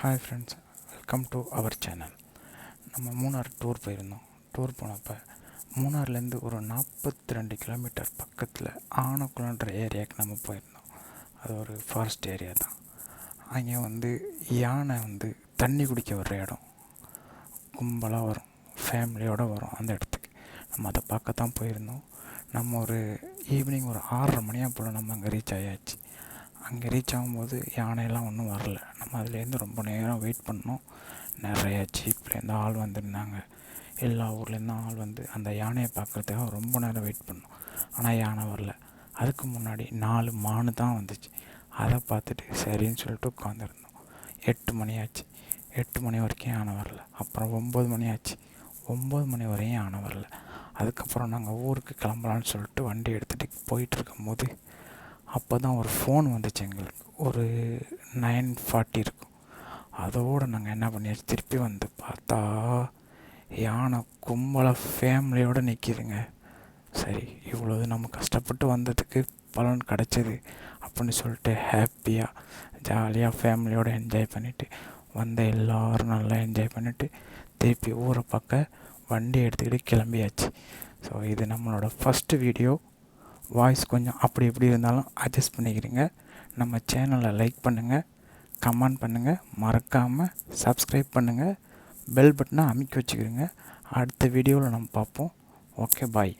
Hi friends, welcome to our channel. நம்ம Munnar tour போயிருந்தோம். Tour போனப்போ மூணார்லேருந்து ஒரு 42 கிலோமீட்டர் பக்கத்தில் ஆனக்குளன்ற ஏரியாவுக்கு நம்ம போயிருந்தோம். அது ஒரு ஃபாரஸ்ட் ஏரியா தான். அங்கே யானை தண்ணி குடிக்க வர்ற இடம். கும்பலாக வரும், ஃபேமிலியோடு வரும். அந்த இடத்துக்கு நம்ம அதை பார்க்க தான் போயிருந்தோம். நம்ம ஒரு ஈவினிங் ஒரு 6:30 மணியாக போல் நம்ம அங்கே ரீச் ஆயாச்சு. அங்கே ரீச் ஆகும்போது யானையெல்லாம் ஒன்றும் வரல. நம்ம அதுலேருந்து ரொம்ப நேரம் வெயிட் பண்ணோம். நிறைய ஜீப்லேருந்து ஆள் வந்திருந்தாங்க. எல்லா ஊர்லேருந்தும் ஆள் அந்த யானையை பார்க்குறதுக்காக ரொம்ப நேரம் வெயிட் பண்ணோம். ஆனால் யானை வரல. அதுக்கு முன்னாடி 4 மானு தான் வந்துச்சு. அதை பார்த்துட்டு சரின்னு சொல்லிட்டு உட்காந்துருந்தோம். 8 மணி ஆச்சு. 8 மணி வரைக்கும் யானை வரல. அப்புறம் 9 மணி ஆச்சு. 9 மணி வரையும் யானை வரல. அதுக்கப்புறம் நாங்கள் ஊருக்கு கிளம்பலான்னு சொல்லிட்டு வண்டி எடுத்துகிட்டு போயிட்டுருக்கும்போது அப்போ தான் ஒரு ஃபோன் வந்துச்சு எங்களுக்கு. ஒரு 9:40 இருக்கும். அதோடு நாங்கள் என்ன பண்ணியாச்சு, திருப்பி பார்த்தா யானை கும்பலாக ஃபேமிலியோடு நிற்கிதுங்க. சரி, இவ்வளோது நம்ம கஷ்டப்பட்டு வந்ததுக்கு பலன் கிடச்சிது அப்படின்னு சொல்லிட்டு ஹாப்பியாக ஜாலியாக ஃபேமிலியோடு என்ஜாய் பண்ணிவிட்டு எல்லோரும் நல்லா என்ஜாய் பண்ணிவிட்டு திருப்பி ஊரை பார்க்க வண்டி எடுத்துக்கிட்டு கிளம்பியாச்சு. ஸோ இது நம்மளோட ஃபஸ்ட்டு வீடியோ. வாய்ஸ் கொஞ்சம் அப்படி இப்படி இருந்தாலும் அட்ஜஸ்ட் பண்ணிக்கிறீங்க. நம்ம சேனலை லைக் பண்ணுங்கள், கமெண்ட் பண்ணுங்கள், மறக்காமல் சப்ஸ்கிரைப் பண்ணுங்கள், பெல் பட்டனை அமைக்கி வச்சுக்கிறீங்க. அடுத்த வீடியோவில் நம்ம பார்ப்போம். ஓகே, பாய்.